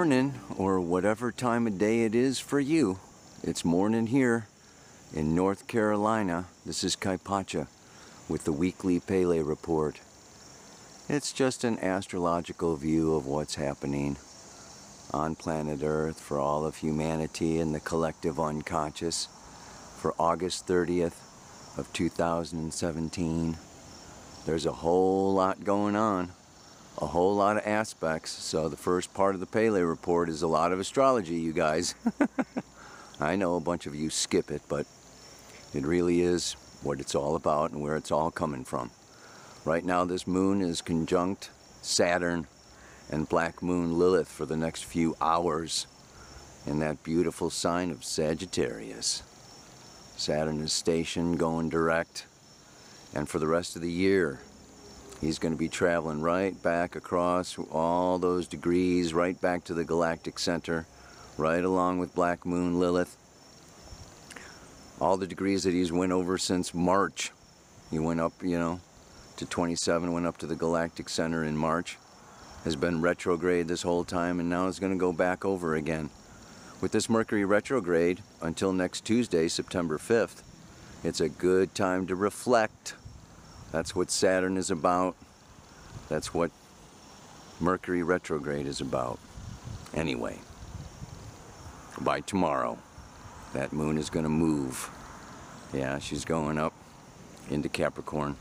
morning, or whatever time of day it is for you. It's morning here in North Carolina. This is Kaypacha with the weekly Pele report. It's just an astrological view of what's happening on planet Earth for all of humanity and the collective unconscious for August 30th of 2017. There's a whole lot going on, a whole lot of aspects. So the first part of the Pele report is a lot of astrology, you guys. I know a bunch of you skip it, but it really is what it's all about and where it's all coming from. Right now this moon is conjunct Saturn and black moon Lilith for the next few hours in that beautiful sign of Sagittarius. Saturn is stationed going direct, and for the rest of the year he's going to be traveling right back across all those degrees, right back to the galactic center, right along with black moon Lilith. All the degrees that he's went over since March. He went up, to 27, went up to the galactic center in March, has been retrograde this whole time, and now is going to go back over again. With this Mercury retrograde until next Tuesday, September 5th, it's a good time to reflect. That's what Saturn is about. That's what Mercury retrograde is about. Anyway, by tomorrow, that moon is going to move. Yeah, she's going up into Capricorn.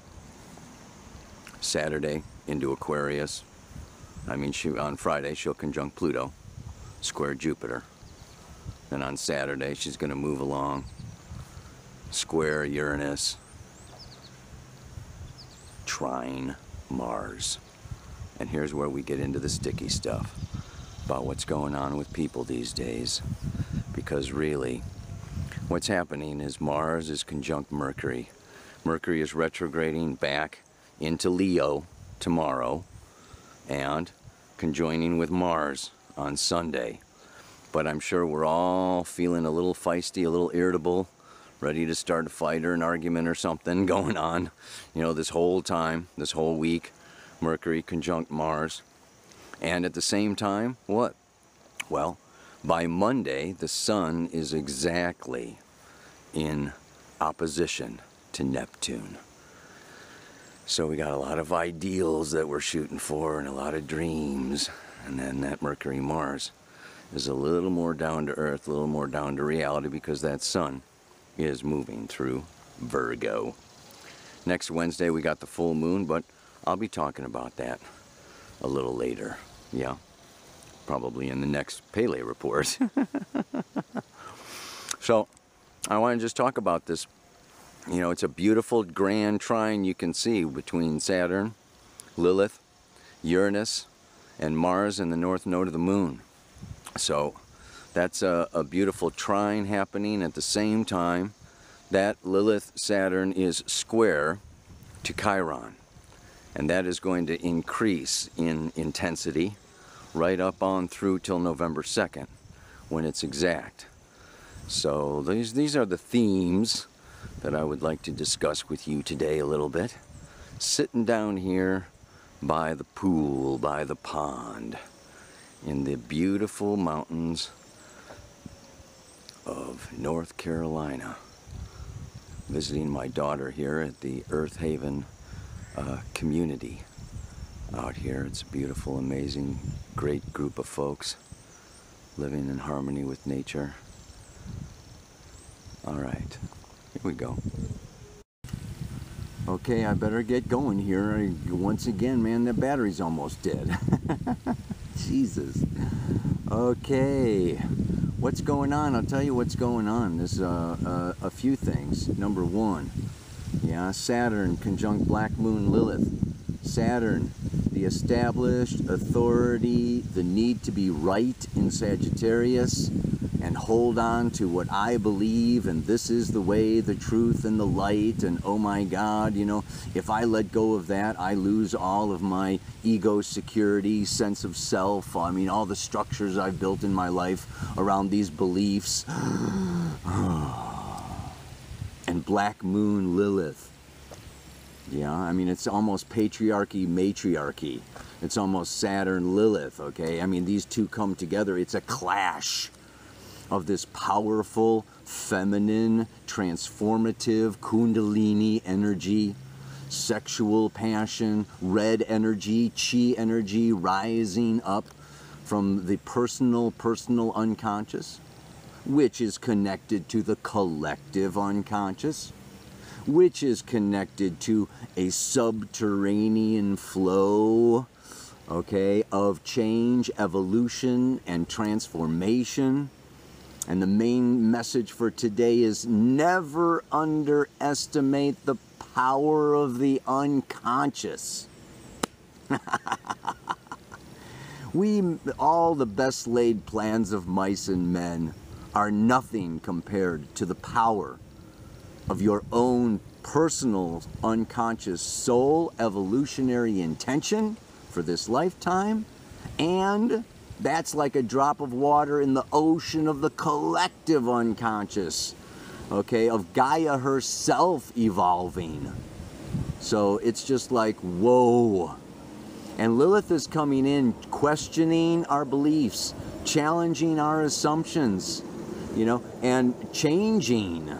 Saturday into Aquarius. On Friday she'll conjunct Pluto, square Jupiter. Then on Saturday she's going to move along, square Uranus, trine Mars. And here's where we get into the sticky stuff about what's going on with people these days. Because really, what's happening is Mars is conjunct Mercury. Mercury is retrograding back into Leo tomorrow and conjoining with Mars on Sunday. But I'm sure we're all feeling a little feisty, a little irritable, ready to start a fight or an argument or something going on. This whole time, this whole week, Mercury conjunct Mars. And at the same time, what? Well, by Monday, the Sun is exactly in opposition to Neptune. So we got a lot of ideals that we're shooting for and a lot of dreams. And then that Mercury Mars is a little more down to earth, a little more down to reality, because that Sun is moving through Virgo. Next Wednesday we got the full moon, but I'll be talking about that a little later. Yeah, probably in the next Pele report. So I want to just talk about this. It's a beautiful grand trine you can see between Saturn, Lilith, Uranus, and Mars in the north node of the moon. So that's a beautiful trine happening at the same time that Lilith-Saturn is square to Chiron. And that is going to increase in intensity right up on through till November 2nd, when it's exact. So these are the themes that I would like to discuss with you today a little bit. Sitting down here by the pool, by the pond, in the beautiful mountains of North Carolina, visiting my daughter here at the Earth Haven community out here. It's a beautiful, amazing, great group of folks living in harmony with nature. All right, here we go. Okay, I better get going here. Once again, man, the battery's almost dead. Jesus. Okay, what's going on? I'll tell you what's going on. There's a few things. Number one, Saturn conjunct black moon Lilith. Saturn, the established authority, the need to be right in Sagittarius, and hold on to what I believe, and this is the way, the truth, and the light, and oh my God, if I let go of that, I lose all of my ego, security, sense of self, all the structures I've built in my life around these beliefs. And black moon Lilith Yeah, I mean, it's almost patriarchy, matriarchy. It's almost Saturn, Lilith, okay? I mean, these two come together. It's a clash of this powerful, feminine, transformative, kundalini energy, sexual passion, red energy, chi energy rising up from the personal unconscious, which is connected to the collective unconscious, which is connected to a subterranean flow, okay, of change, evolution, and transformation. And the main message for today is never underestimate the power of the unconscious. All the best laid plans of mice and men are nothing compared to the power of your own personal unconscious soul evolutionary intention for this lifetime, and that's like a drop of water in the ocean of the collective unconscious, okay, of Gaia herself evolving. So it's just like, whoa. And Lilith is coming in, questioning our beliefs, challenging our assumptions, you know, and changing.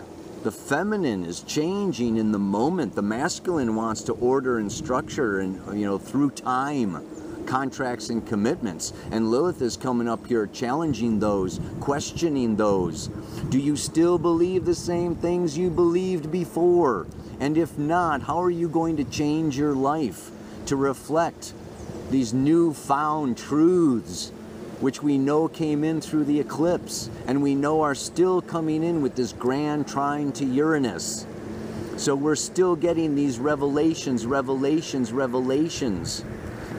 The feminine is changing in the moment. The masculine wants to order and structure and, you know, through time, contracts and commitments. And Lilith is coming up here challenging those, questioning those. Do you still believe the same things you believed before? And if not, how are you going to change your life to reflect these newfound truths, which we know came in through the eclipse, and we know are still coming in with this grand trine to Uranus. So we're still getting these revelations,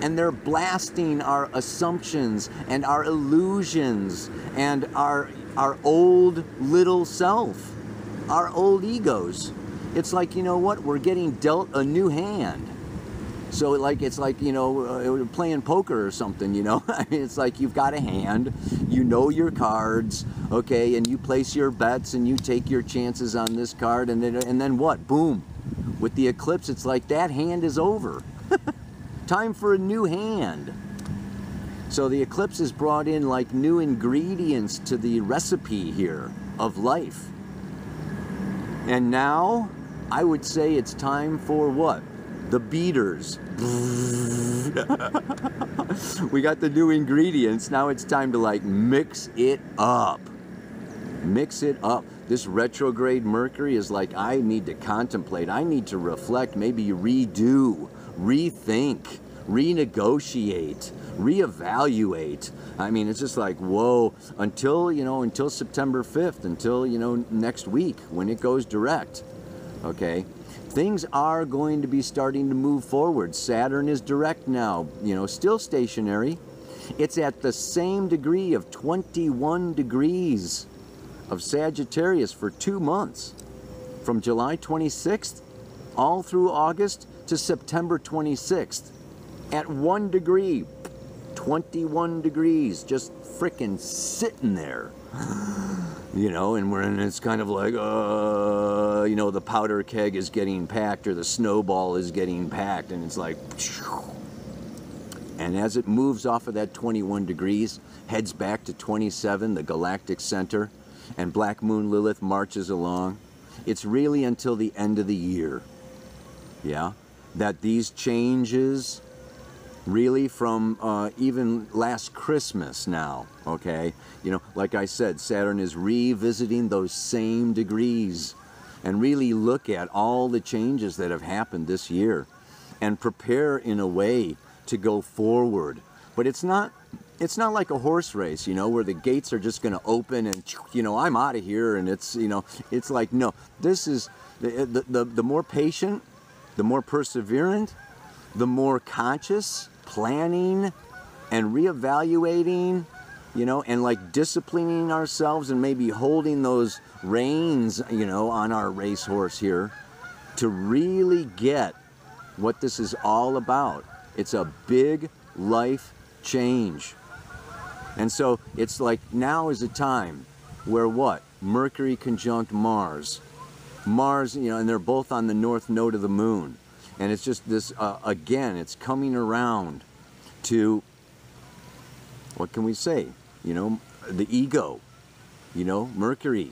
and they're blasting our assumptions and our illusions and our old little self, our old egos. It's like, you know what, we're getting dealt a new hand. So like, it's like, you know, playing poker or something, you know. I mean, it's like you've got a hand, you know your cards, okay, and you place your bets and you take your chances on this card, and then what? Boom. With the eclipse, it's like that hand is over. Time for a new hand. So the eclipse has brought in like new ingredients to the recipe here of life. And now, I would say it's time for what? The beaters. We got the new ingredients. Now it's time to like mix it up. Mix it up. This retrograde Mercury is like, I need to contemplate. I need to reflect, maybe redo, rethink, renegotiate, reevaluate. I mean, it's just like, whoa, until, you know, until September 5th, until, you know, next week when it goes direct, okay? Things are going to be starting to move forward. Saturn is direct now, you know, still stationary. It's at the same degree of 21 degrees of Sagittarius for 2 months, from July 26th all through August to September 26th. At 1 degree, 21 degrees, just frickin' sitting there. You know, and it's kind of like, you know, the powder keg is getting packed, or the snowball is getting packed, and it's like, and as it moves off of that 21 degrees, heads back to 27, the galactic center, and Black Moon Lilith marches along, it's really until the end of the year, yeah, that these changes, really from even last Christmas now, okay? You know, like I said, Saturn is revisiting those same degrees, and really look at all the changes that have happened this year and prepare in a way to go forward. But it's not like a horse race, you know, where the gates are just going to open and, you know, I'm out of here, and it's, you know, it's like, no, this is the more patient, the more perseverant, the more conscious, planning and reevaluating, you know, and like disciplining ourselves and maybe holding those reins, you know, on our racehorse here to really get what this is all about. It's a big life change. And so it's like now is a time where what? Mercury conjunct Mars. Mars, you know, and they're both on the north node of the moon. And it's just this, again, it's coming around to, what can we say? You know, the ego, you know, Mercury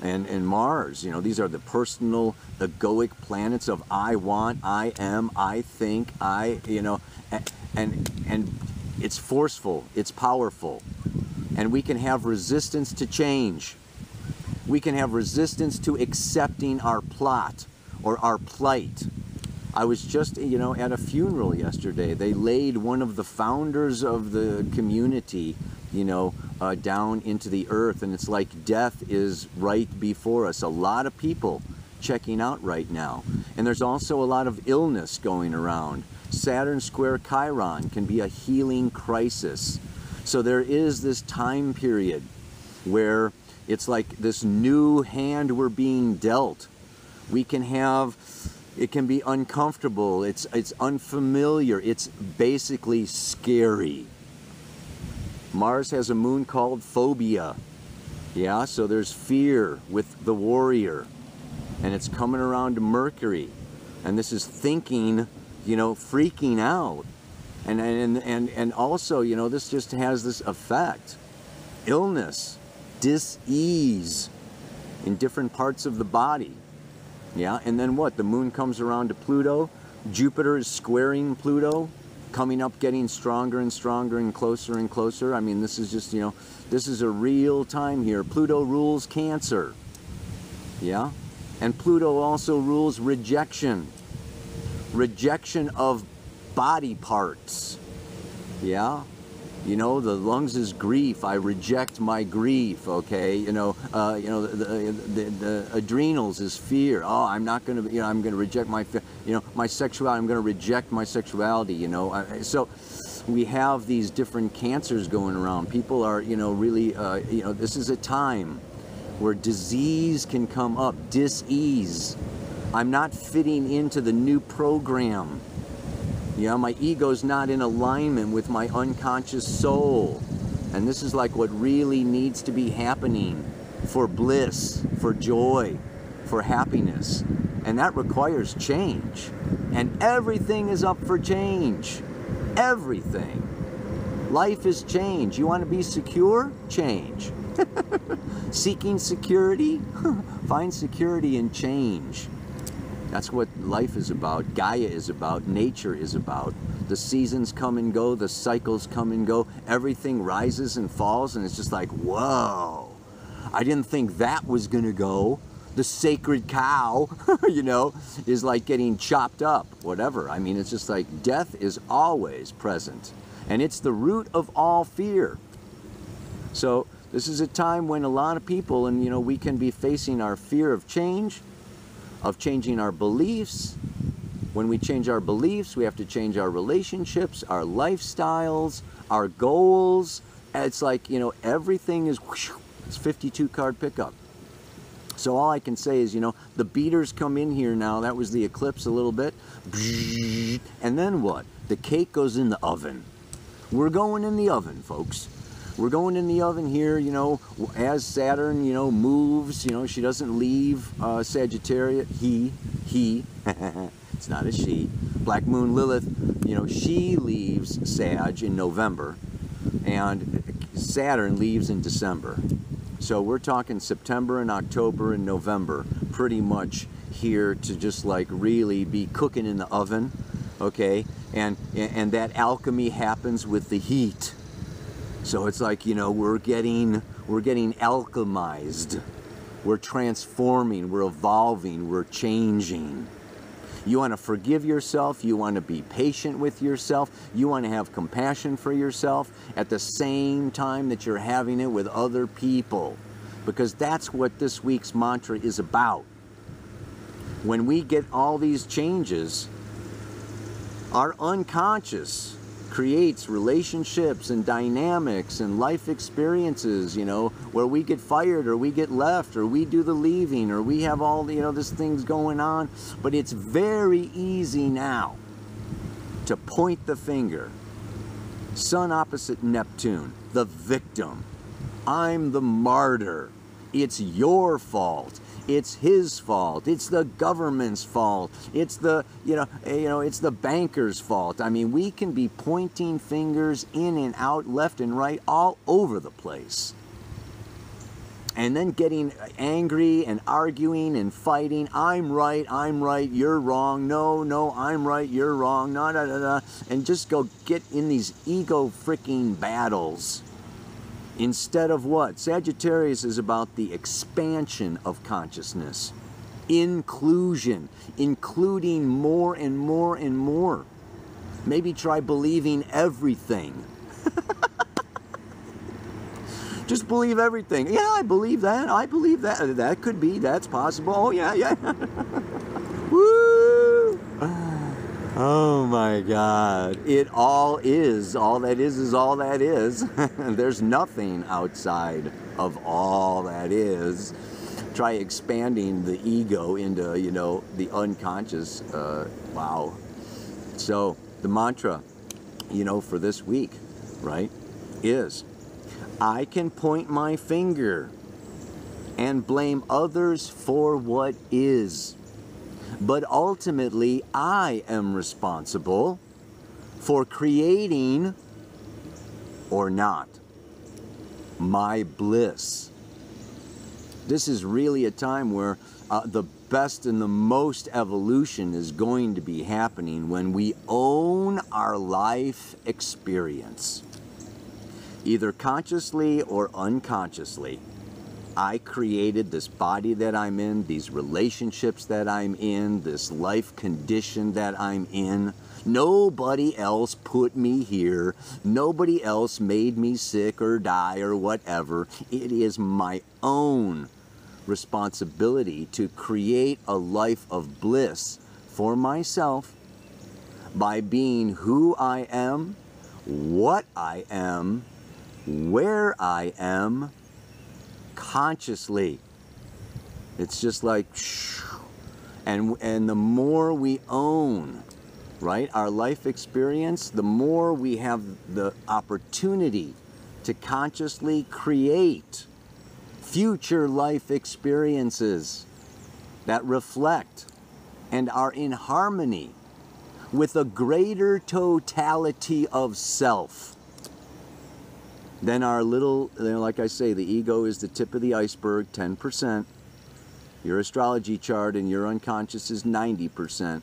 and Mars, you know, these are the personal egoic planets of I want, I am, I think, you know, and it's forceful, it's powerful. And we can have resistance to change. We can have resistance to accepting our plot or our plight. I was just, you know, at a funeral yesterday. They laid one of the founders of the community, you know, down into the earth, and it's like death is right before us. A lot of people checking out right now. And there's also a lot of illness going around. Saturn square Chiron can be a healing crisis. So there is this time period where it's like this new hand we're being dealt. We can have, it can be uncomfortable, it's unfamiliar, it's basically scary. Mars has a moon called phobia. Yeah, so there's fear with the warrior. And it's coming around to Mercury. And this is thinking, you know, freaking out. And also, you know, this just has this effect. Illness, dis-ease in different parts of the body. Yeah, and then what? The moon comes around to Pluto. Jupiter is squaring Pluto, coming up, getting stronger and stronger and closer. I mean, this is just, you know, this is a real time here. Pluto rules Cancer. Yeah, and Pluto also rules rejection. Rejection of body parts. Yeah, you know, the lungs is grief. I reject my grief. Okay, you know, the adrenals is fear. Oh, I'm not going to, you know, I'm going to reject my, you know, my sexuality. I'm going to reject my sexuality. You know, so we have these different cancers going around. People are, you know, really, you know, this is a time where disease can come up, dis-ease. I'm not fitting into the new program. Yeah, my ego's not in alignment with my unconscious soul. And this is like what really needs to be happening for bliss, for joy, for happiness. And that requires change. And everything is up for change. Everything. Life is change. You want to be secure? Change. Seeking security? Find security in change. That's what life is about, Gaia is about, nature is about. The seasons come and go, the cycles come and go, everything rises and falls, and it's just like, whoa, I didn't think that was gonna go. The sacred cow, you know, is like getting chopped up, whatever. I mean, it's just like death is always present, and it's the root of all fear. So this is a time when a lot of people, and you know, we can be facing our fear of change, of changing our beliefs. When we change our beliefs, we have to change our relationships, our lifestyles, our goals. It's like, you know, everything is, whoosh, it's 52 card pickup. So all I can say is, you know, the beaters come in here now. That was the eclipse a little bit. And then what? The cake goes in the oven. We're going in the oven, folks. We're going in the oven here, you know, as Saturn, you know, moves, you know, she doesn't leave Sagittarius, he, it's not a she. Black Moon Lilith, you know, she leaves Sag in November, and Saturn leaves in December. So we're talking September and October and November, pretty much here to just like really be cooking in the oven, okay? And that alchemy happens with the heat. So it's like, you know, we're getting alchemized. We're transforming, we're evolving, we're changing. You want to forgive yourself, you want to be patient with yourself, you want to have compassion for yourself at the same time that you're having it with other people. Because that's what this week's mantra is about. When we get all these changes, our unconscious creates relationships and dynamics and life experiences, you know, where we get fired or we get left or we do the leaving or we have all the, you know, this things going on. But it's very easy now to point the finger. Sun opposite Neptune, the victim. I'm the martyr. It's your fault. It's his fault. It's the government's fault. It's the, it's the banker's fault. I mean, we can be pointing fingers in and out, left and right, all over the place. And then getting angry and arguing and fighting. I'm right, you're wrong. No, I'm right, you're wrong. No, da, da, da. And just go get in these ego freaking battles. Instead of what? Sagittarius is about the expansion of consciousness. Inclusion. Including more and more and more. Maybe try believing everything. Just believe everything. Yeah, I believe that. I believe that. That could be. That's possible. Oh, yeah. Woo! Oh, my God. It all is. All that is all that is. There's nothing outside of all that is. Try expanding the ego into, the unconscious. Wow. So, the mantra, for this week, right, is... I can point my finger and blame others for what is. But ultimately, I am responsible for creating or not my bliss. This is really a time where the best and the most evolution is going to be happening when we own our life experience. Either consciously or unconsciously, I created this body that I'm in, these relationships that I'm in, this life condition that I'm in. Nobody else put me here. Nobody else made me sick or die or whatever. It is my own responsibility to create a life of bliss for myself by being who I am, what I am, where I am, consciously. It's just like, and the more we own, right, our life experience, the more we have the opportunity to consciously create future life experiences that reflect and are in harmony with a greater totality of self. Then our little, like I say, the ego is the tip of the iceberg, 10%. Your astrology chart and your unconscious is 90%,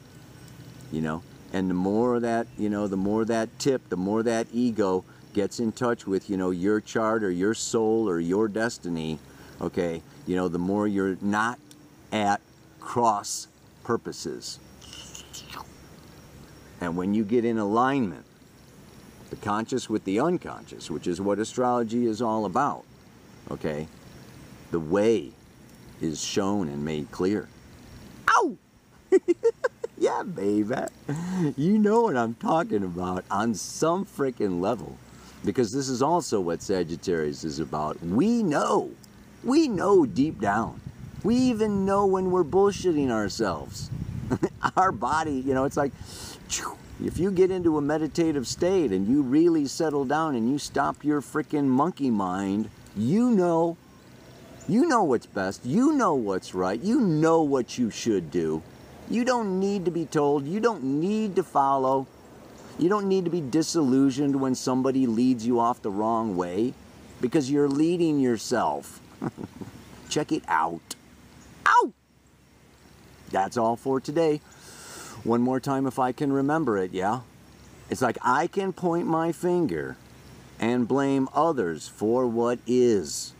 And the more that, the more that tip, the more that ego gets in touch with, your chart or your soul or your destiny, okay, the more you're not at cross purposes. And when you get in alignment, the conscious with the unconscious, which is what astrology is all about, okay? The way is shown and made clear. Ow! Yeah, baby. You know what I'm talking about on some freaking level. Because this is also what Sagittarius is about. We know deep down. We even know when we're bullshitting ourselves. Our body, it's like... If you get into a meditative state and you really settle down and you stop your frickin' monkey mind, you know what's best, you know what's right, you know what you should do. You don't need to be told, you don't need to follow, you don't need to be disillusioned when somebody leads you off the wrong way, because you're leading yourself. Check it out. Ow! That's all for today. One more time if I can remember it, yeah? It's like I can point my finger and blame others for what is.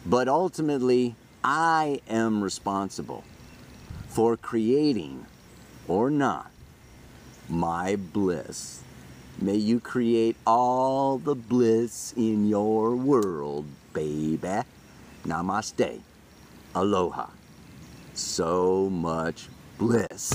But ultimately, I am responsible for creating, or not, my bliss. May you create all the bliss in your world, baby. Namaste. Aloha. So much bliss.